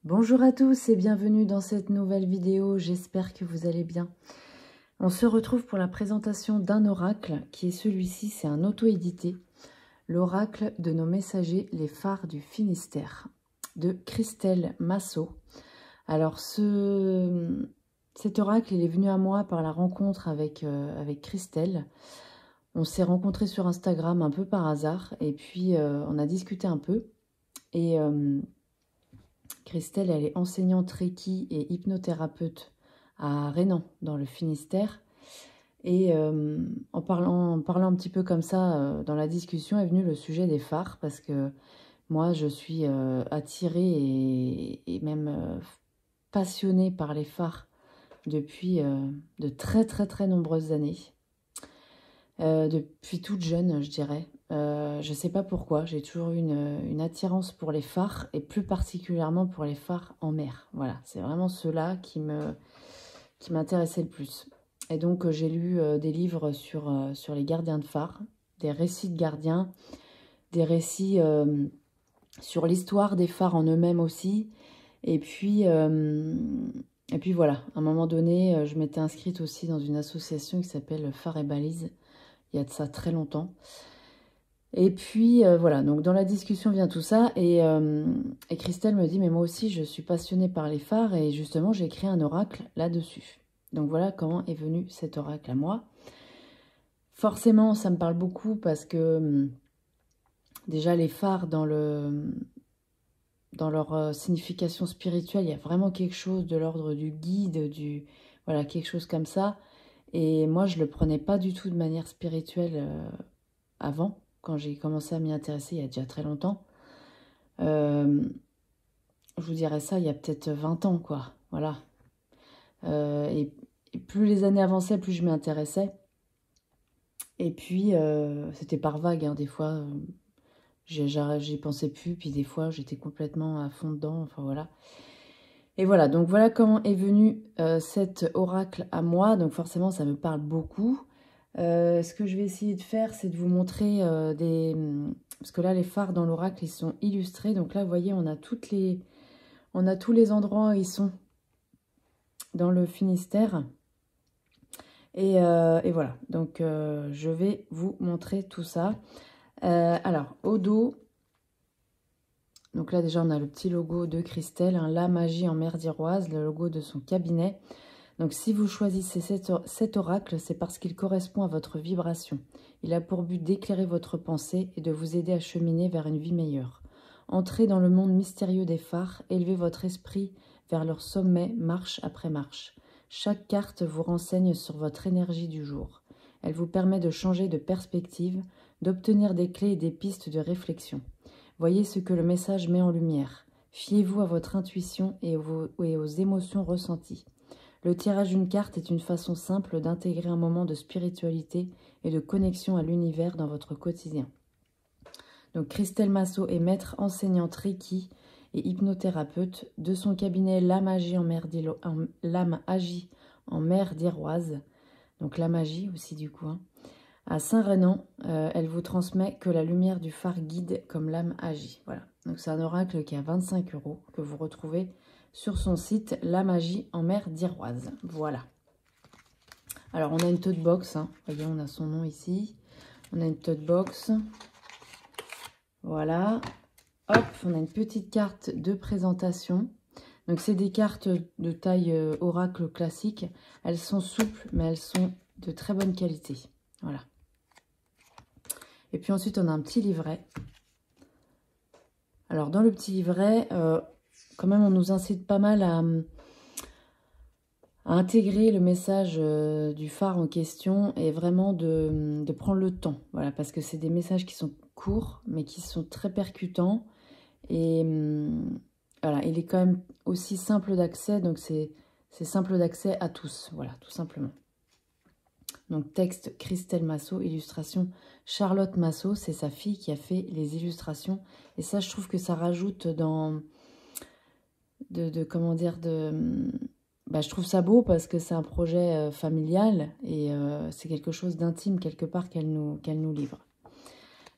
Bonjour à tous et bienvenue dans cette nouvelle vidéo, j'espère que vous allez bien. On se retrouve pour la présentation d'un oracle qui est celui-ci, c'est un auto-édité. L'oracle de nos messagers, les phares du Finistère, de Christelle Massot. Alors cet oracle, il est venu à moi par la rencontre avec Christelle. On s'est rencontrés sur Instagram un peu par hasard et puis on a discuté un peu. Et Christelle, elle est enseignante Reiki et hypnothérapeute à Rénan, dans le Finistère. Et en parlant un petit peu comme ça, dans la discussion est venu le sujet des phares, parce que moi, je suis attirée et même passionnée par les phares depuis de très très très nombreuses années. Depuis toute jeune, je dirais. Je ne sais pas pourquoi, j'ai toujours eu une attirance pour les phares, et plus particulièrement pour les phares en mer. Voilà, c'est vraiment ceux-là qui m'intéressaient le plus. Et donc, j'ai lu des livres sur les gardiens de phares, des récits de gardiens, des récits sur l'histoire des phares en eux-mêmes aussi. Et puis voilà, à un moment donné, je m'étais inscrite aussi dans une association qui s'appelle Phare et Balises, il y a de ça très longtemps. Et puis voilà, donc dans la discussion vient tout ça, et Christelle me dit, mais moi aussi je suis passionnée par les phares, et justement j'ai créé un oracle là-dessus. Donc voilà comment est venu cet oracle à moi. Forcément, ça me parle beaucoup parce que déjà les phares dans leur signification spirituelle, il y a vraiment quelque chose de l'ordre du guide, voilà, quelque chose comme ça. Et moi, je le prenais pas du tout de manière spirituelle avant, quand j'ai commencé à m'y intéresser il y a déjà très longtemps. Je vous dirais ça, il y a peut-être 20 ans, quoi. Voilà. Et plus les années avançaient, plus je m'y intéressais. Et puis, c'était par vague, hein, des fois, j'y pensais plus, puis des fois, j'étais complètement à fond dedans, enfin voilà. Et voilà, donc voilà comment est venu cet oracle à moi. Donc forcément, ça me parle beaucoup. Ce que je vais essayer de faire, c'est de vous montrer parce que là, les phares dans l'oracle, ils sont illustrés. Donc là, vous voyez, on a tous les endroits où ils sont dans le Finistère. Et voilà, donc je vais vous montrer tout ça. Alors, au dos, donc là déjà, on a le petit logo de Christelle, hein, La Magie en mer d'Iroise, le logo de son cabinet. Donc si vous choisissez cet oracle, c'est parce qu'il correspond à votre vibration. Il a pour but d'éclairer votre pensée et de vous aider à cheminer vers une vie meilleure. Entrez dans le monde mystérieux des phares, élevez votre esprit vers leur sommet marche après marche. Chaque carte vous renseigne sur votre énergie du jour. Elle vous permet de changer de perspective, d'obtenir des clés et des pistes de réflexion. Voyez ce que le message met en lumière. Fiez-vous à votre intuition et aux émotions ressenties. Le tirage d'une carte est une façon simple d'intégrer un moment de spiritualité et de connexion à l'univers dans votre quotidien. Donc Christelle Massot est maître enseignante Reiki et hypnothérapeute de son cabinet La Magie en mer d'Iroise, donc La Magie aussi du coup, hein. À Saint-Rénan, elle vous transmet que la lumière du phare guide comme l'âme agit. Voilà, donc c'est un oracle qui est à 25 € que vous retrouvez sur son site La Magie en mer d'Iroise. Voilà. Alors, on a une tote box, hein. Voyez, on a son nom ici. On a une tote box. Voilà. Hop, on a une petite carte de présentation. Donc, c'est des cartes de taille oracle classique. Elles sont souples, mais elles sont de très bonne qualité. Voilà. Et puis ensuite, on a un petit livret. Alors, dans le petit livret, quand même, on nous incite pas mal à intégrer le message du phare en question et vraiment de prendre le temps. Voilà, parce que c'est des messages qui sont courts, mais qui sont très percutants. Et voilà, il est quand même aussi simple d'accès, donc c'est simple d'accès à tous. Voilà, tout simplement. Donc texte Christelle Massot, illustration Charlotte Massot, c'est sa fille qui a fait les illustrations. Et ça, je trouve que ça rajoute dans... comment dire, je trouve ça beau parce que c'est un projet familial et c'est quelque chose d'intime quelque part qu'elle nous livre.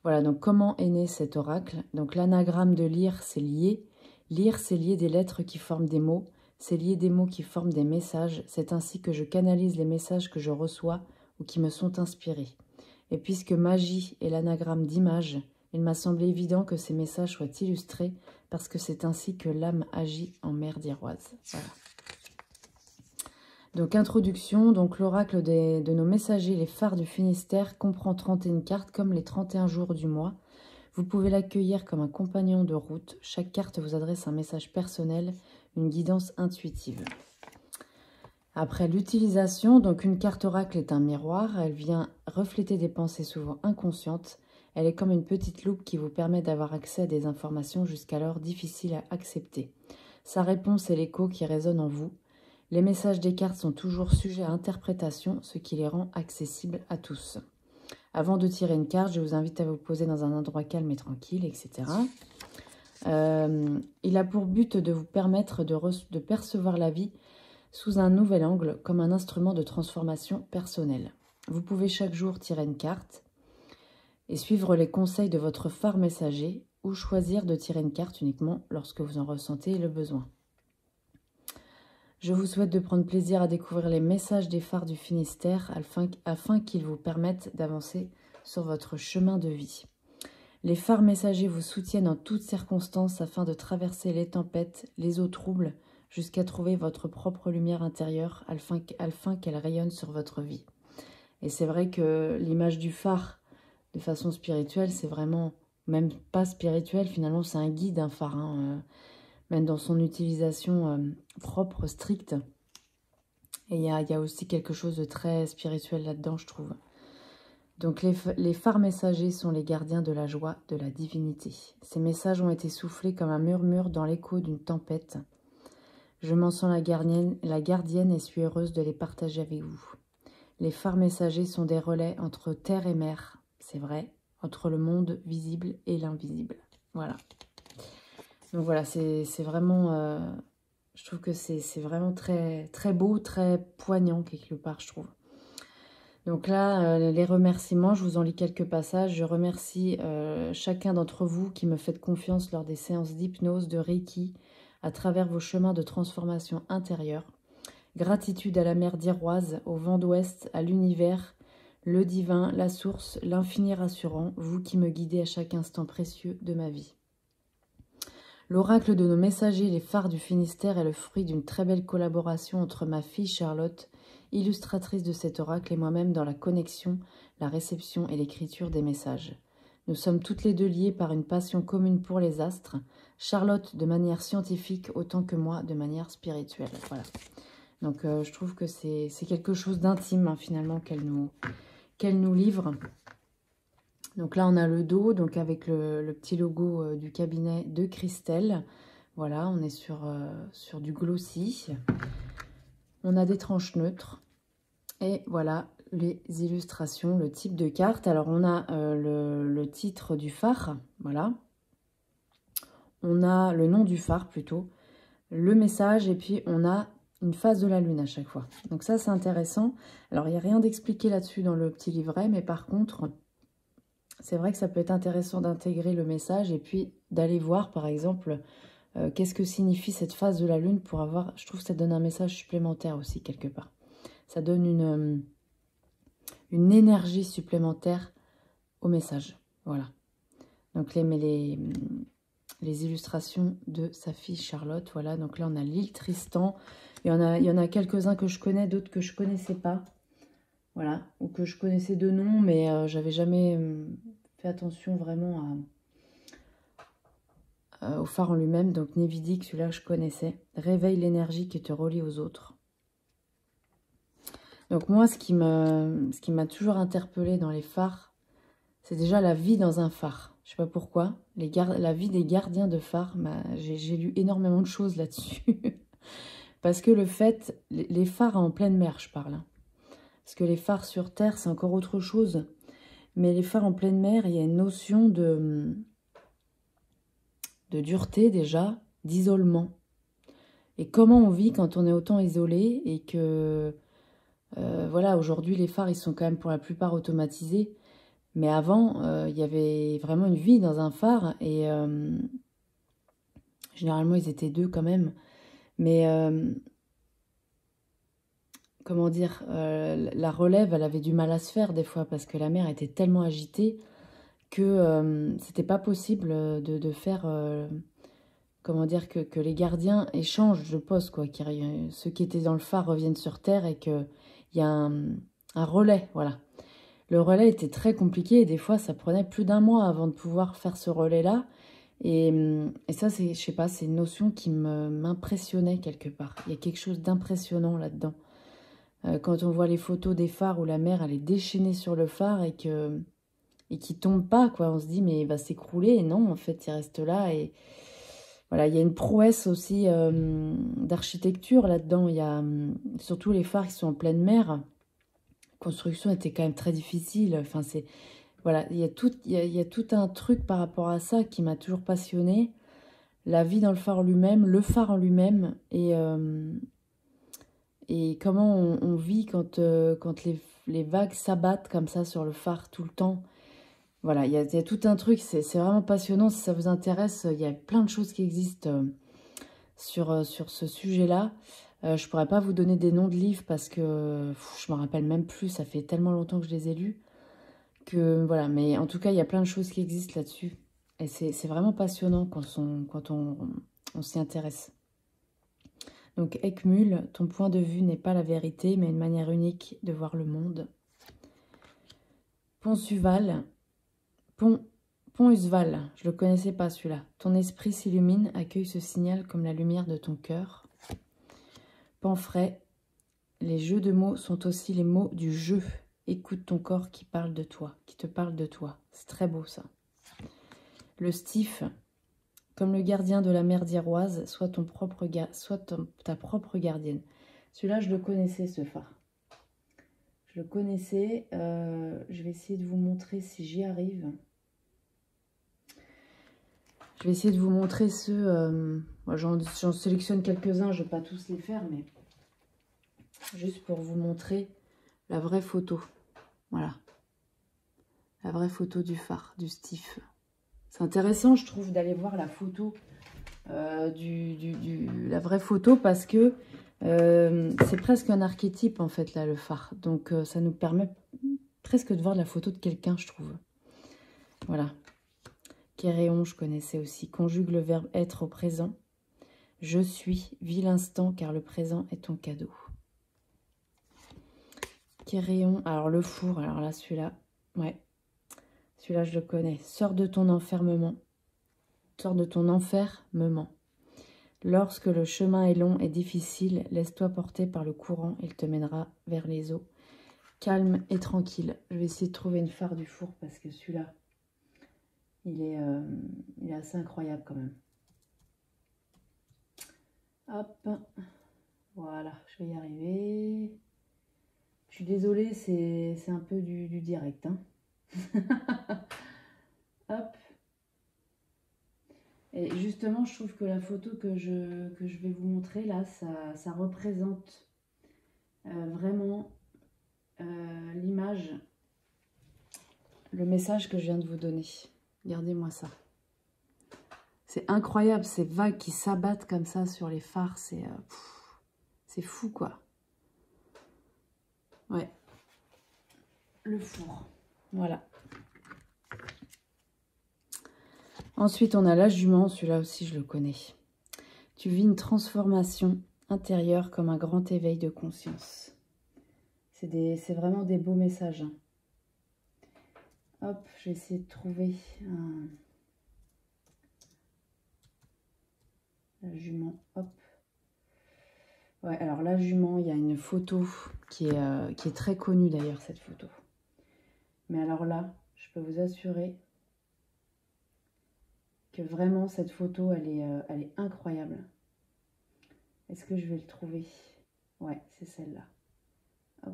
Voilà, donc comment est né cet oracle? Donc l'anagramme de lire, c'est lié, Lire, c'est lier des lettres qui forment des mots, c'est lier des mots qui forment des messages, c'est ainsi que je canalise les messages que je reçois ou qui me sont inspirés. Et puisque magie est l'anagramme d'image, il m'a semblé évident que ces messages soient illustrés parce que c'est ainsi que l'âme agit en mer d'Iroise. Voilà. Donc, introduction. Donc, l'oracle de nos messagers, les phares du Finistère, comprend 31 cartes comme les 31 jours du mois. Vous pouvez l'accueillir comme un compagnon de route. Chaque carte vous adresse un message personnel, une guidance intuitive. Après l'utilisation, donc une carte oracle est un miroir. Elle vient refléter des pensées souvent inconscientes. Elle est comme une petite loupe qui vous permet d'avoir accès à des informations jusqu'alors difficiles à accepter. Sa réponse est l'écho qui résonne en vous. Les messages des cartes sont toujours sujets à interprétation, ce qui les rend accessibles à tous. Avant de tirer une carte, je vous invite à vous poser dans un endroit calme et tranquille, etc. Il a pour but de vous permettre de percevoir la vie sous un nouvel angle, comme un instrument de transformation personnelle. Vous pouvez chaque jour tirer une carte et suivre les conseils de votre phare messager ou choisir de tirer une carte uniquement lorsque vous en ressentez le besoin. Je vous souhaite de prendre plaisir à découvrir les messages des phares du Finistère afin qu'ils vous permettent d'avancer sur votre chemin de vie. Les phares messagers vous soutiennent en toutes circonstances afin de traverser les tempêtes, les eaux troubles, jusqu'à trouver votre propre lumière intérieure afin qu'elle rayonne sur votre vie. Et c'est vrai que l'image du phare, de façon spirituelle, c'est vraiment, même pas spirituel, finalement c'est un guide, un phare, hein, même dans son utilisation propre, stricte. Et il y a aussi quelque chose de très spirituel là-dedans, je trouve. Donc les phares messagers sont les gardiens de la joie, de la divinité. Ces messages ont été soufflés comme un murmure dans l'écho d'une tempête. Je m'en sens la gardienne et suis heureuse de les partager avec vous. Les phares messagers sont des relais entre terre et mer, c'est vrai, entre le monde visible et l'invisible. Voilà. Donc voilà, c'est vraiment, je trouve que c'est vraiment très, très beau, très poignant quelque part, je trouve. Donc là, les remerciements, je vous en lis quelques passages. Je remercie chacun d'entre vous qui me faites confiance lors des séances d'hypnose, de Reiki, à travers vos chemins de transformation intérieure. Gratitude à la mer d'Iroise, au vent d'ouest, à l'univers, le divin, la source, l'infini rassurant, vous qui me guidez à chaque instant précieux de ma vie. L'oracle de nos messagers, les phares du Finistère, est le fruit d'une très belle collaboration entre ma fille Charlotte, illustratrice de cet oracle, et moi-même dans la connexion, la réception et l'écriture des messages. Nous sommes toutes les deux liées par une passion commune pour les astres, Charlotte de manière scientifique autant que moi de manière spirituelle. Voilà. Donc je trouve que c'est quelque chose d'intime hein, finalement qu'elle nous livre. Donc là, on a le dos, donc avec le petit logo du cabinet de Christelle. Voilà, on est sur du glossy. On a des tranches neutres. Et voilà les illustrations, le type de carte. Alors, on a le titre du phare, voilà. On a le nom du phare plutôt, le message, et puis on a une phase de la lune à chaque fois. Donc ça, c'est intéressant. Alors, il n'y a rien d'expliqué là-dessus dans le petit livret, mais par contre... c'est vrai que ça peut être intéressant d'intégrer le message et puis d'aller voir, par exemple, qu'est-ce que signifie cette phase de la lune pour avoir... Je trouve que ça donne un message supplémentaire aussi, quelque part. Ça donne une énergie supplémentaire au message. Voilà. Donc, les illustrations de sa fille Charlotte. Voilà. Donc là, on a l'île Tristan. Il y en a quelques-uns que je connais, d'autres que je ne connaissais pas. Voilà, ou que je connaissais de nom, mais j'avais jamais fait attention vraiment au phare en lui-même. Donc Névidique, celui-là je connaissais. Réveille l'énergie qui te relie aux autres. Donc moi, ce qui m'a toujours interpellée dans les phares, c'est déjà la vie dans un phare. Je sais pas pourquoi. La vie des gardiens de phare, j'ai lu énormément de choses là-dessus. Parce que le fait, les phares en pleine mer, je parle, hein. Parce que les phares sur Terre, c'est encore autre chose. Mais les phares en pleine mer, il y a une notion de dureté déjà, d'isolement. Et comment on vit quand on est autant isolé et que, voilà, aujourd'hui, les phares, ils sont quand même pour la plupart automatisés. Mais avant, il y avait vraiment une vie dans un phare. Et Généralement, ils étaient deux quand même. Mais, comment dire, la relève, elle avait du mal à se faire des fois parce que la mer était tellement agitée que c'était pas possible de faire, comment dire, que les gardiens échangent de poste, quoi. Ceux qui étaient dans le phare reviennent sur Terre et qu'il y a un relais, voilà. Le relais était très compliqué et des fois, ça prenait plus d'un mois avant de pouvoir faire ce relais-là. Et ça, je sais pas, c'est une notion qui m'impressionnait quelque part. Il y a quelque chose d'impressionnant là-dedans. Quand on voit les photos des phares où la mer, elle est déchaînée sur le phare et qui tombe pas, quoi. On se dit, mais il va s'écrouler. Et non, en fait, il reste là. Et voilà, il y a une prouesse aussi d'architecture là-dedans. Il y a surtout les phares qui sont en pleine mer. La construction était quand même très difficile. Enfin, voilà, il y a tout un truc par rapport à ça qui m'a toujours passionnée. La vie dans le phare le phare en lui-même, et comment on vit quand les vagues s'abattent comme ça sur le phare tout le temps. Voilà, il y a tout un truc, c'est vraiment passionnant. Si ça vous intéresse, il y a plein de choses qui existent sur ce sujet-là. Je ne pourrais pas vous donner des noms de livres parce que je ne me rappelle même plus, ça fait tellement longtemps que je les ai lus. Voilà, mais en tout cas, il y a plein de choses qui existent là-dessus. Et c'est vraiment passionnant quand on s'y intéresse. Donc, Eckmühl, ton point de vue n'est pas la vérité, mais une manière unique de voir le monde. Pont-Usval, Pont-Usval, je ne le connaissais pas celui-là. Ton esprit s'illumine, accueille ce signal comme la lumière de ton cœur. Pamphret, les jeux de mots sont aussi les mots du jeu. Écoute ton corps qui parle de toi, qui te parle de toi. C'est très beau ça. Le Stif, comme le gardien de la mer d'Iroise, soit ta propre gardienne. Celui-là, je le connaissais, ce phare. Je le connaissais. Je vais essayer de vous montrer si j'y arrive. Je vais essayer de vous montrer ceux... moi, j'en sélectionne quelques-uns, je ne vais pas tous les faire, mais juste pour vous montrer la vraie photo. Voilà. La vraie photo du phare, du Stif. C'est intéressant, je trouve, d'aller voir la photo, la vraie photo, parce que c'est presque un archétype, en fait, là, le phare. Donc, ça nous permet presque de voir la photo de quelqu'un, je trouve. Voilà. Kéréon, je connaissais aussi. Conjugue le verbe être au présent. Je suis, vis l'instant, car le présent est ton cadeau. Kéréon, alors le four, alors là, celui-là, ouais. Celui-là, je le connais. Sors de ton enfermement. Sors de ton enfermement. Lorsque le chemin est long et difficile, laisse-toi porter par le courant. Il te mènera vers les eaux. Calme et tranquille. Je vais essayer de trouver une phare du four parce que celui-là, il est assez incroyable quand même. Hop. Voilà, je vais y arriver. Je suis désolée, c'est un peu du direct. Hein. Hop. Et justement, je trouve que la photo que je vais vous montrer là, ça représente vraiment l'image, le message que je viens de vous donner. Regardez-moi ça. C'est incroyable, ces vagues qui s'abattent comme ça sur les phares. C'est fou, quoi. Ouais. Le four. Voilà. Ensuite, on a la jument. Celui-là aussi, je le connais. Tu vis une transformation intérieure comme un grand éveil de conscience. C'est vraiment des beaux messages. Hein. Hop, je vais essayer de trouver la jument. Hop. Ouais, alors la jument, il y a une photo qui est très connue d'ailleurs, cette photo. Mais alors là, je peux vous assurer que vraiment cette photo, elle est incroyable. Est-ce que je vais le trouver? Ouais, c'est celle-là. Hop.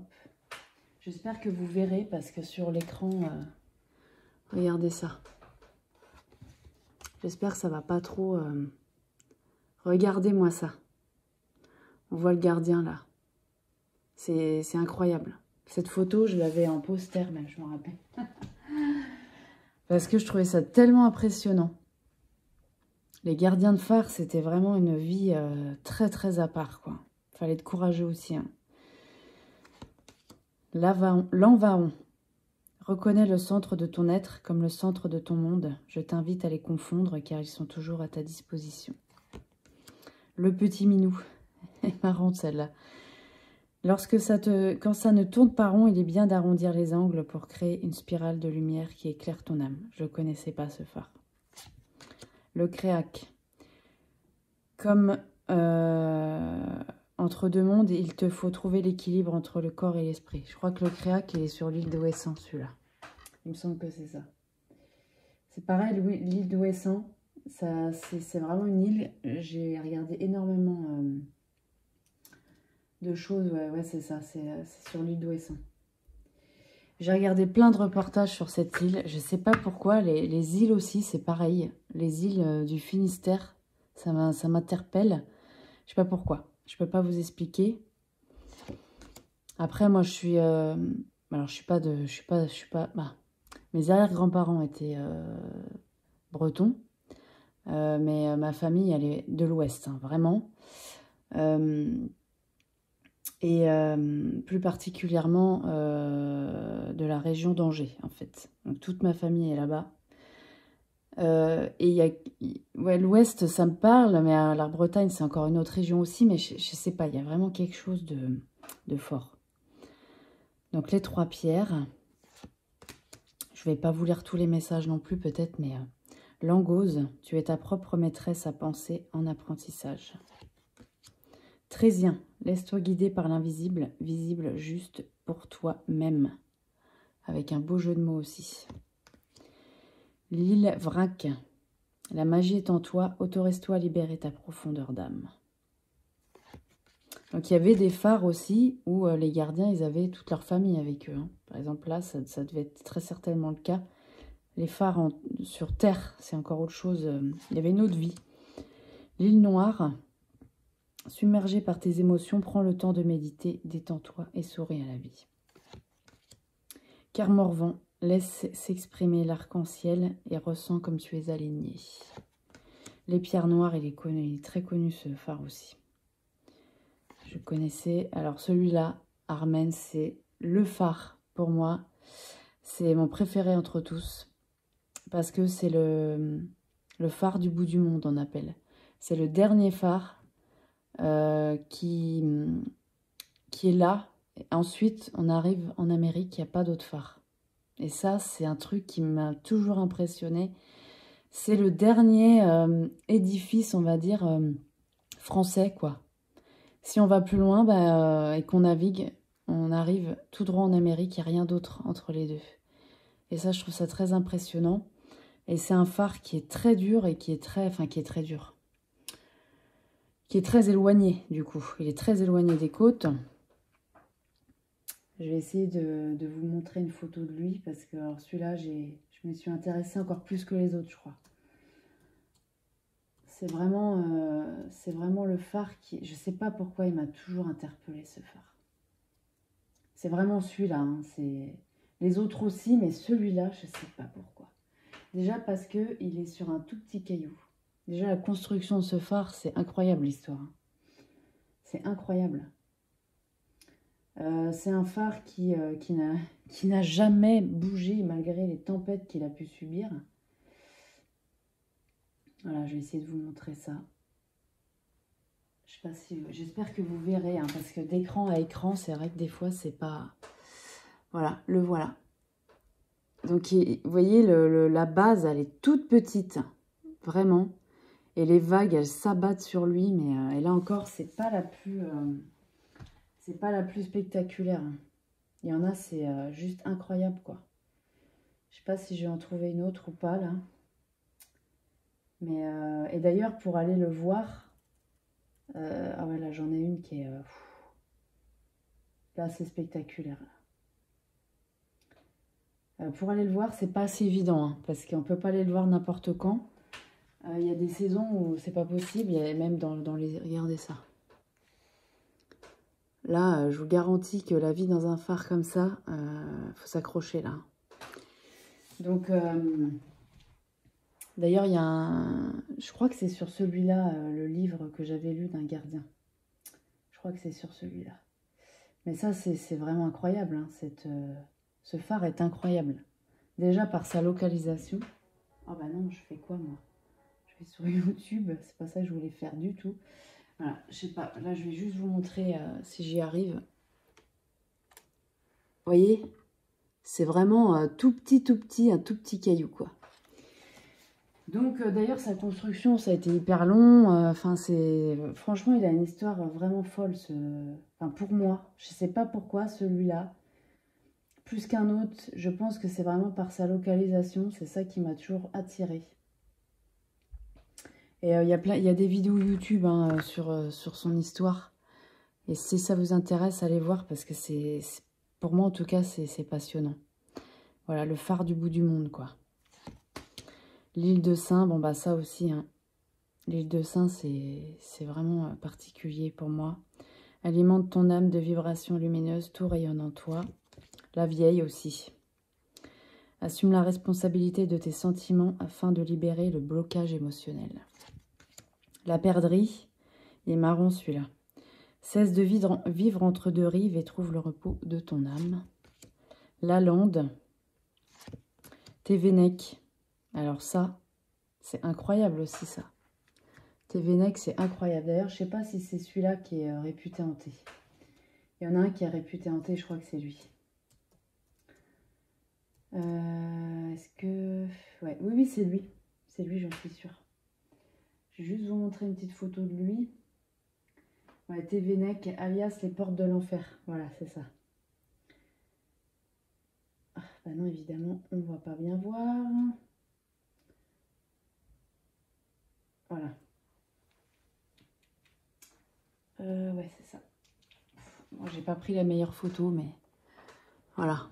J'espère que vous verrez parce que sur l'écran, regardez ça. J'espère que ça va pas trop... Regardez-moi ça. On voit le gardien là. C'est incroyable. Cette photo, je l'avais en poster même, je me rappelle. Parce que je trouvais ça tellement impressionnant. Les gardiens de phare, c'était vraiment une vie très très à part, quoi. Fallait être courageux aussi. Hein. L'envaon. Reconnais le centre de ton être comme le centre de ton monde. Je t'invite à les confondre car ils sont toujours à ta disposition. Le petit minou. Marrante celle-là. Quand ça ne tourne pas rond, il est bien d'arrondir les angles pour créer une spirale de lumière qui éclaire ton âme. Je ne connaissais pas ce phare. Le créac. Comme entre deux mondes, il te faut trouver l'équilibre entre le corps et l'esprit. Je crois que le créac il est sur l'île d'Ouessant, celui-là. Il me semble que c'est ça. C'est pareil, l'île d'Ouessant, c'est vraiment une île. J'ai regardé énormément de choses. Ouais c'est ça, c'est sur l'île d'Ouessant. J'ai regardé plein de reportages sur cette île. Je ne sais pas pourquoi. Les îles aussi, c'est pareil. Les îles du Finistère, ça m'interpelle. Je ne sais pas pourquoi. Je ne peux pas vous expliquer. Après, moi, je suis... alors, je suis pas... bah, mes arrière-grands-parents étaient bretons. Mais ma famille, elle est de l'Ouest, hein, vraiment. Et plus particulièrement de la région d'Angers, en fait. Donc, toute ma famille est là-bas. Et ouais, l'Ouest, ça me parle, mais la Bretagne, c'est encore une autre région aussi, mais je ne sais pas, il y a vraiment quelque chose de fort. Donc, les 3 pierres. Je ne vais pas vous lire tous les messages non plus, peut-être, mais Langose, tu es ta propre maîtresse à penser en apprentissage. Trésien, laisse-toi guider par l'invisible, visible juste pour toi-même. Avec un beau jeu de mots aussi. L'île Vrac, la magie est en toi, autorise-toi à libérer ta profondeur d'âme. Donc il y avait des phares aussi où les gardiens, ils avaient toute leur famille avec eux. Hein. Par exemple là, ça devait être très certainement le cas. Les phares sur Terre, c'est encore autre chose. Il y avait une autre vie. L'île Noire, submergée par tes émotions, prends le temps de méditer, détends-toi et souris à la vie. Kermorvan, laisse s'exprimer l'arc-en-ciel et ressens comme tu es aligné. Les pierres noires, il est très connu ce phare aussi. Je connaissais. Alors celui-là, Armen, c'est le phare pour moi. C'est mon préféré entre tous. Parce que c'est le phare du bout du monde, on appelle. C'est le dernier phare qui est là. Et ensuite, on arrive en Amérique, il n'y a pas d'autre phare. Et ça, c'est un truc qui m'a toujours impressionné. C'est le dernier édifice, on va dire, français, quoi. Si on va plus loin et qu'on navigue, on arrive tout droit en Amérique, il n'y a rien d'autre entre les deux. Et ça, je trouve ça très impressionnant. Et c'est un phare qui est très dur et qui est très dur. Qui est très éloigné, du coup. Il est très éloigné des côtes. Je vais essayer de vous montrer une photo de lui parce que celui-là, je me suis intéressée encore plus que les autres, je crois. C'est vraiment le phare qui... Je ne sais pas pourquoi il m'a toujours interpellé ce phare. C'est vraiment celui-là. Hein, les autres aussi, mais celui-là, je ne sais pas pourquoi. Déjà parce qu'il est sur un tout petit caillou. Déjà, la construction de ce phare, c'est incroyable l'histoire. Hein. C'est incroyable. C'est un phare qui n'a jamais bougé malgré les tempêtes qu'il a pu subir. Voilà, je vais essayer de vous montrer ça. Je sais pas si... J'espère que vous verrez, hein, parce que d'écran à écran, c'est vrai que des fois, c'est pas... Voilà, le voilà. Donc, vous voyez, la base, elle est toute petite, vraiment. Et les vagues, elles s'abattent sur lui, mais et là encore, c'est pas la plus spectaculaire. Hein. Il y en a, c'est juste incroyable, quoi. Je sais pas si je vais en trouver une autre ou pas, là. Mais, et d'ailleurs, pour aller le voir... ah ouais, là, j'en ai une qui est... là, c'est spectaculaire. Pour aller le voir, c'est pas assez évident, hein, parce qu'on peut pas aller le voir n'importe quand. Il y a des saisons où c'est pas possible, il y a même dans les... Regardez ça. Là, je vous garantis que la vie dans un phare comme ça, faut s'accrocher là. Donc, D'ailleurs, il y a un... Je crois que c'est sur celui-là, le livre que j'avais lu d'un gardien. Je crois que c'est sur celui-là. Mais ça, c'est vraiment incroyable. Hein, ce phare est incroyable. Déjà par sa localisation. Oh bah non, je fais quoi moi? Je vais sur YouTube, c'est pas ça que je voulais faire du tout. Voilà, je sais pas. Là, je vais juste vous montrer si j'y arrive. Vous voyez? C'est vraiment un tout petit caillou, quoi. Donc, d'ailleurs, sa construction, ça a été hyper long. Enfin, franchement, il a une histoire vraiment folle, enfin, pour moi. Je sais pas pourquoi, celui-là. Plus qu'un autre, je pense que c'est vraiment par sa localisation. C'est ça qui m'a toujours attirée. Et il y a des vidéos YouTube hein, sur son histoire. Et si ça vous intéresse, allez voir parce que pour moi, en tout cas, c'est passionnant. Voilà, le phare du bout du monde, quoi. L'île de Sein, bon bah ça aussi, hein. L'île de Sein, c'est vraiment particulier pour moi. Alimente ton âme de vibrations lumineuses, tout rayonne en toi. La vieille aussi. Assume la responsabilité de tes sentiments afin de libérer le blocage émotionnel. La perdrix, il est marron celui-là. Cesse de vivre entre deux rives et trouve le repos de ton âme. La lande. Tévénèque. Alors ça, c'est incroyable aussi ça. Tévénèque, c'est incroyable. D'ailleurs, je ne sais pas si c'est celui-là qui est réputé hanté. Il y en a un qui est réputé hanté, je crois que c'est lui. Est-ce que... Ouais, oui, c'est lui. C'est lui, j'en suis sûre. Je vais juste vous montrer une petite photo de lui. Ouais, Tévénèque, alias les portes de l'enfer. Voilà, c'est ça. Ah, bah non, évidemment, on ne va pas bien voir. Voilà. Ouais, c'est ça. Moi, j'ai pas pris la meilleure photo, mais voilà.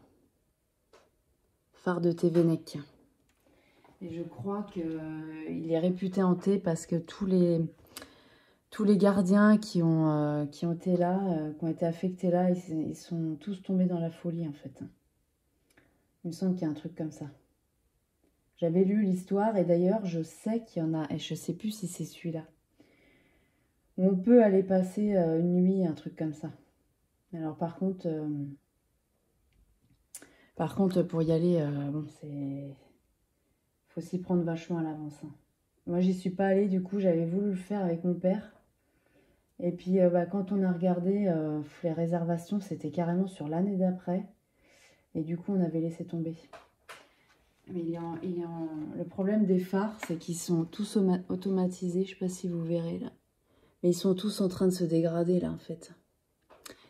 Phare de Tévénèque. Et je crois qu'il est réputé hanté parce que tous les gardiens qui ont été là, qui ont été affectés là, ils sont tous tombés dans la folie, en fait. Il me semble qu'il y a un truc comme ça. J'avais lu l'histoire et d'ailleurs, je sais qu'il y en a, et je sais plus si c'est celui-là. On peut aller passer une nuit, un truc comme ça. Alors par contre, pour y aller, bon, faut s'y prendre vachement à l'avance. Hein. Moi, j'y suis pas allée, du coup, j'avais voulu le faire avec mon père. Et puis, bah, quand on a regardé les réservations, c'était carrément sur l'année d'après. Et du coup, on avait laissé tomber. Mais le problème des phares, c'est qu'ils sont tous automatisés. Je sais pas si vous verrez là. Mais ils sont tous en train de se dégrader là, en fait.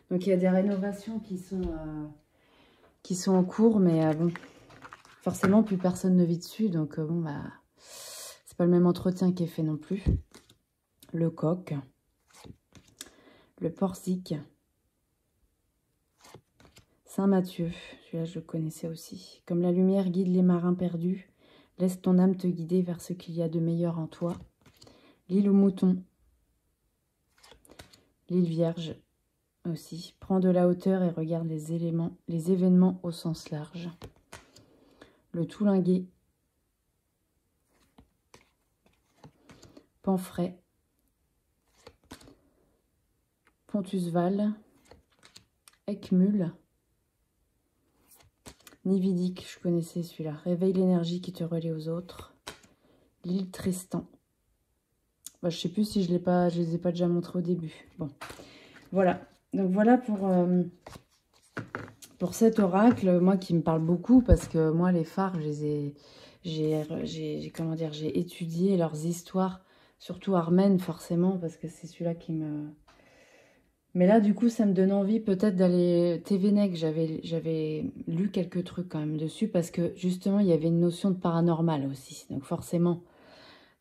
Donc, il y a des rénovations qui sont en cours, mais bon, forcément, plus personne ne vit dessus. Donc, bon, bah, c'est pas le même entretien qui est fait non plus. Le coq. Le porcique. Saint-Mathieu. Celui-là, je le connaissais aussi. Comme la lumière guide les marins perdus, laisse ton âme te guider vers ce qu'il y a de meilleur en toi. L'île aux moutons. L'île Vierge aussi. Prends de la hauteur et regarde les événements au sens large. Le Toulinguet. Pamphret. Pontusval. Eckmul. Nividique, je connaissais celui-là. Réveille l'énergie qui te relie aux autres. L'île Tristan. Bah, je sais plus si je les ai pas déjà montrés au début. Bon, voilà. Donc voilà pour cet oracle, moi qui me parle beaucoup parce que moi les phares, comment dire, j'ai étudié leurs histoires, surtout armènes forcément parce que c'est celui-là qui me... Mais là, du coup, ça me donne envie peut-être d'aller... Tévénèque, j'avais lu quelques trucs quand même dessus parce que justement, il y avait une notion de paranormal aussi. Donc forcément,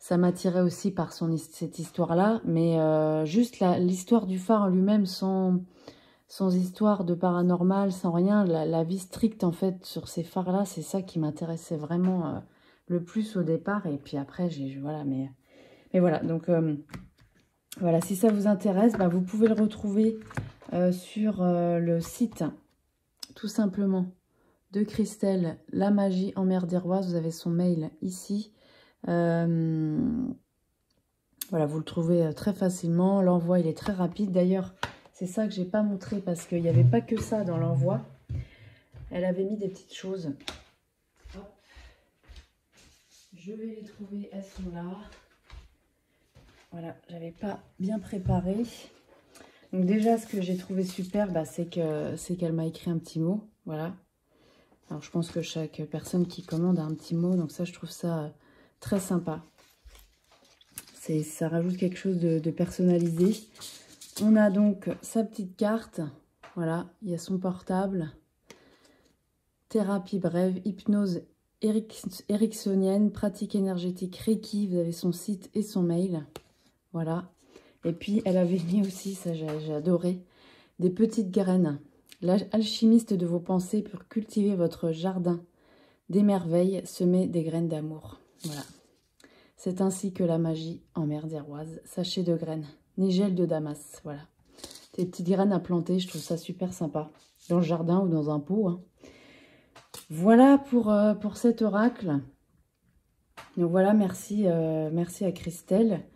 ça m'attirait aussi par cette histoire-là. Mais juste l'histoire du phare en lui-même, sans histoire de paranormal, sans rien, la vie stricte en fait sur ces phares-là, c'est ça qui m'intéressait vraiment le plus au départ. Et puis après, voilà, mais voilà, donc... Voilà, si ça vous intéresse, bah, vous pouvez le retrouver sur le site, tout simplement, de Christelle, La Magie en Mer des Rois. Vous avez son mail ici. Voilà, vous le trouvez très facilement. L'envoi, il est très rapide. D'ailleurs, c'est ça que j'ai pas montré parce qu'il n'y avait pas que ça dans l'envoi. Elle avait mis des petites choses. Hop. Je vais les trouver, elles sont là. Voilà, j'avais pas bien préparé. Donc déjà, ce que j'ai trouvé super, bah, c'est qu'elle m'a écrit un petit mot. Voilà. Alors, je pense que chaque personne qui commande a un petit mot. Donc ça, je trouve ça très sympa. Ça rajoute quelque chose de personnalisé. On a donc sa petite carte. Voilà, il y a son portable. Thérapie brève, hypnose ericksonienne, pratique énergétique Reiki. Vous avez son site et son mail. Voilà. Et puis, elle avait mis aussi, ça j'ai adoré, des petites graines. L'alchimiste de vos pensées pour cultiver votre jardin des merveilles, semer des graines d'amour. Voilà. C'est ainsi que la magie en mer d'Iroise. Sachet de graines. Nigel de Damas. Voilà. Des petites graines à planter. Je trouve ça super sympa. Dans le jardin ou dans un pot. Hein. Voilà pour cet oracle. Donc voilà, merci à Christelle.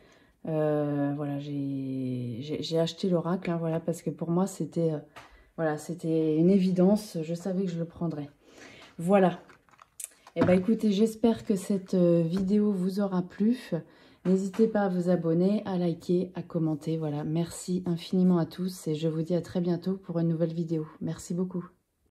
Voilà, j'ai acheté l'oracle. Hein, voilà, parce que pour moi, c'était voilà, c'était une évidence. Je savais que je le prendrais. Voilà. Eh bien, écoutez, j'espère que cette vidéo vous aura plu. N'hésitez pas à vous abonner, à liker, à commenter. Voilà, merci infiniment à tous et je vous dis à très bientôt pour une nouvelle vidéo. Merci beaucoup.